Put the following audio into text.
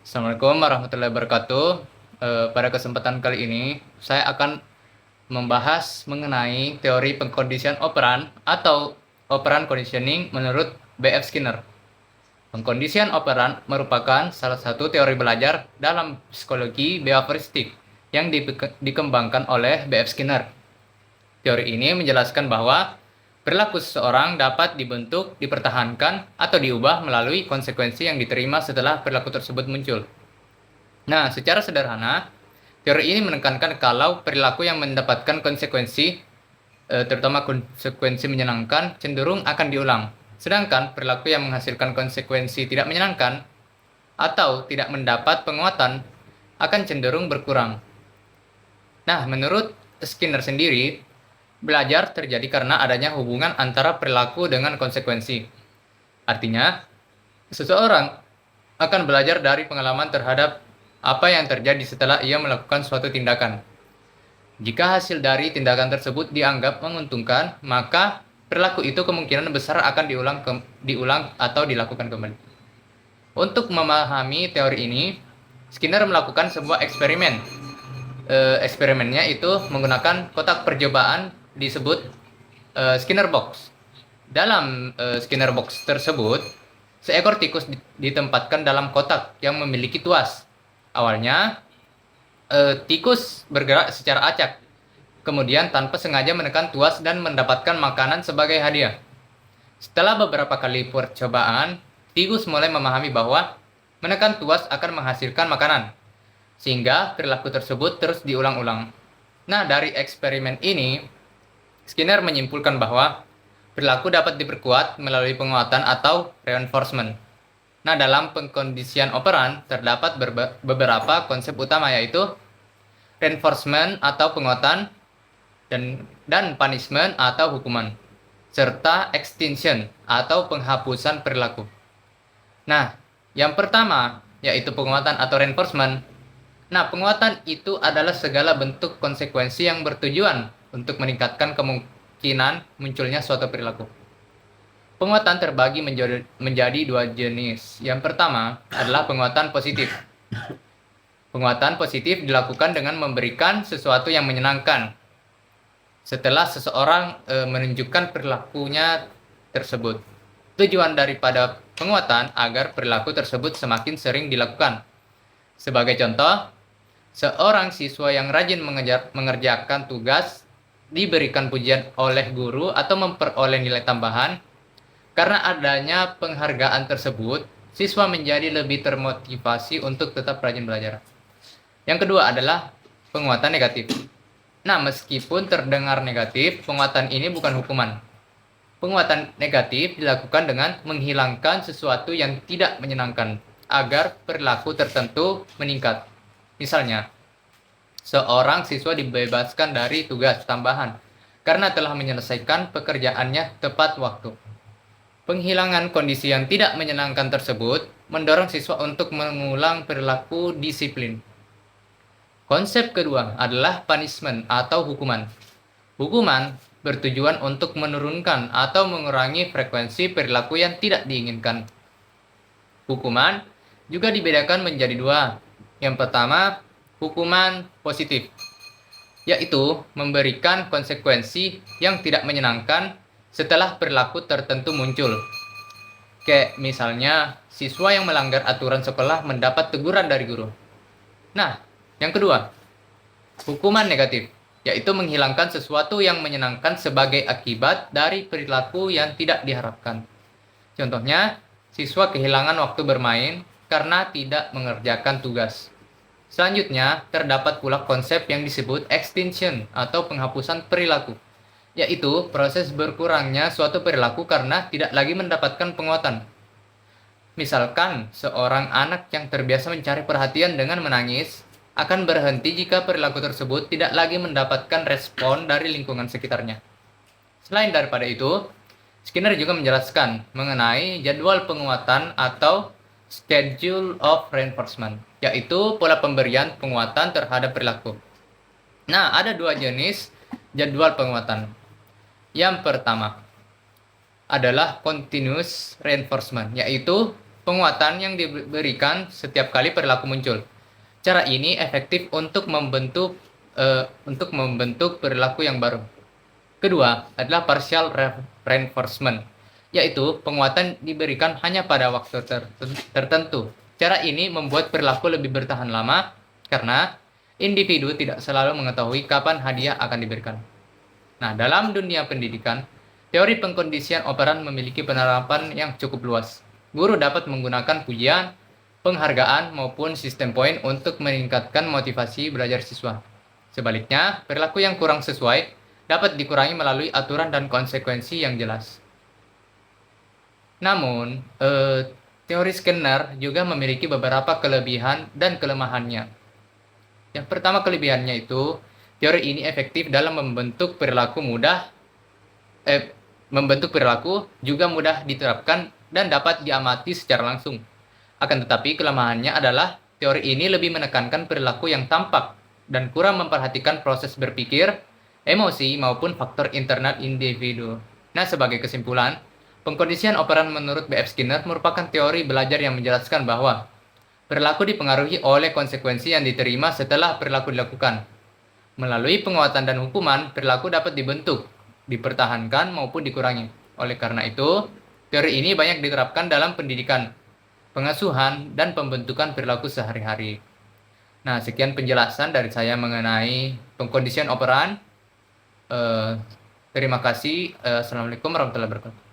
Assalamualaikum warahmatullahi wabarakatuh. Pada kesempatan kali ini, saya akan membahas mengenai teori pengkondisian operan atau operan conditioning menurut B.F. Skinner. Pengkondisian operan merupakan salah satu teori belajar dalam psikologi behavioristik yang dikembangkan oleh B.F. Skinner. Teori ini menjelaskan bahwa perilaku seseorang dapat dibentuk, dipertahankan, atau diubah melalui konsekuensi yang diterima setelah perilaku tersebut muncul. Nah, secara sederhana, teori ini menekankan kalau perilaku yang mendapatkan konsekuensi, terutama konsekuensi menyenangkan, cenderung akan diulang. Sedangkan perilaku yang menghasilkan konsekuensi tidak menyenangkan atau tidak mendapat penguatan akan cenderung berkurang. Nah, menurut Skinner sendiri, belajar terjadi karena adanya hubungan antara perilaku dengan konsekuensi. Artinya, seseorang akan belajar dari pengalaman terhadap apa yang terjadi setelah ia melakukan suatu tindakan. Jika hasil dari tindakan tersebut dianggap menguntungkan, maka perilaku itu kemungkinan besar akan diulang atau dilakukan kembali. Untuk memahami teori ini, Skinner melakukan sebuah eksperimen. Eksperimennya itu menggunakan kotak percobaan disebut Skinner box. Dalam Skinner box tersebut, seekor tikus ditempatkan dalam kotak yang memiliki tuas. Awalnya, tikus bergerak secara acak, kemudian tanpa sengaja menekan tuas dan mendapatkan makanan sebagai hadiah. Setelah beberapa kali percobaan, tikus mulai memahami bahwa menekan tuas akan menghasilkan makanan, sehingga perilaku tersebut terus diulang-ulang. Nah, dari eksperimen ini, Skinner menyimpulkan bahwa perilaku dapat diperkuat melalui penguatan atau reinforcement. Nah, dalam pengkondisian operan terdapat beberapa konsep utama, yaitu reinforcement atau penguatan dan punishment atau hukuman, serta extinction atau penghapusan perilaku. Nah, yang pertama yaitu penguatan atau reinforcement. Nah, penguatan itu adalah segala bentuk konsekuensi yang bertujuan untuk meningkatkan kemungkinan munculnya suatu perilaku. Penguatan terbagi menjadi dua jenis. Yang pertama adalah penguatan positif. Penguatan positif dilakukan dengan memberikan sesuatu yang menyenangkan setelah seseorang menunjukkan perilakunya tersebut. Tujuan daripada penguatan agar perilaku tersebut semakin sering dilakukan. Sebagai contoh, seorang siswa yang rajin mengerjakan tugas diberikan pujian oleh guru atau memperoleh nilai tambahan. Karena adanya penghargaan tersebut, siswa menjadi lebih termotivasi untuk tetap rajin belajar. Yang kedua adalah penguatan negatif. Nah, meskipun terdengar negatif, penguatan ini bukan hukuman. Penguatan negatif dilakukan dengan menghilangkan sesuatu yang tidak menyenangkan agar perilaku tertentu meningkat. Misalnya, seorang siswa dibebaskan dari tugas tambahan karena telah menyelesaikan pekerjaannya tepat waktu. Penghilangan kondisi yang tidak menyenangkan tersebut mendorong siswa untuk mengulang perilaku disiplin. Konsep kedua adalah punishment atau hukuman. Hukuman bertujuan untuk menurunkan atau mengurangi frekuensi perilaku yang tidak diinginkan. Hukuman juga dibedakan menjadi dua. Yang pertama, hukuman positif, yaitu memberikan konsekuensi yang tidak menyenangkan setelah perilaku tertentu muncul. Kayak misalnya, siswa yang melanggar aturan sekolah mendapat teguran dari guru. Nah, yang kedua, hukuman negatif, yaitu menghilangkan sesuatu yang menyenangkan sebagai akibat dari perilaku yang tidak diharapkan. Contohnya, siswa kehilangan waktu bermain karena tidak mengerjakan tugas. Selanjutnya, terdapat pula konsep yang disebut extinction atau penghapusan perilaku, yaitu proses berkurangnya suatu perilaku karena tidak lagi mendapatkan penguatan. Misalkan, seorang anak yang terbiasa mencari perhatian dengan menangis akan berhenti jika perilaku tersebut tidak lagi mendapatkan respon dari lingkungan sekitarnya. Selain daripada itu, Skinner juga menjelaskan mengenai jadwal penguatan atau schedule of reinforcement, yaitu pola pemberian penguatan terhadap perilaku. Nah, ada dua jenis jadwal penguatan. Yang pertama adalah continuous reinforcement, yaitu penguatan yang diberikan setiap kali perilaku muncul. Cara ini efektif untuk membentuk perilaku yang baru. Kedua adalah partial reinforcement, yaitu penguatan diberikan hanya pada waktu tertentu. Cara ini membuat perilaku lebih bertahan lama karena individu tidak selalu mengetahui kapan hadiah akan diberikan. Nah, dalam dunia pendidikan, teori pengkondisian operan memiliki penerapan yang cukup luas. Guru dapat menggunakan pujian, penghargaan, maupun sistem poin untuk meningkatkan motivasi belajar siswa. Sebaliknya, perilaku yang kurang sesuai dapat dikurangi melalui aturan dan konsekuensi yang jelas. Namun, teori Skinner juga memiliki beberapa kelebihan dan kelemahannya. Yang pertama kelebihannya itu, teori ini efektif dalam membentuk perilaku juga mudah diterapkan dan dapat diamati secara langsung. Akan tetapi kelemahannya adalah teori ini lebih menekankan perilaku yang tampak dan kurang memperhatikan proses berpikir, emosi, maupun faktor internal individu. Nah, sebagai kesimpulan, pengkondisian operan menurut B.F. Skinner merupakan teori belajar yang menjelaskan bahwa perilaku dipengaruhi oleh konsekuensi yang diterima setelah perilaku dilakukan. Melalui penguatan dan hukuman, perilaku dapat dibentuk, dipertahankan, maupun dikurangi. Oleh karena itu, teori ini banyak diterapkan dalam pendidikan, pengasuhan, dan pembentukan perilaku sehari-hari. Nah, sekian penjelasan dari saya mengenai pengkondisian operan. Terima kasih. Assalamualaikum warahmatullahi wabarakatuh.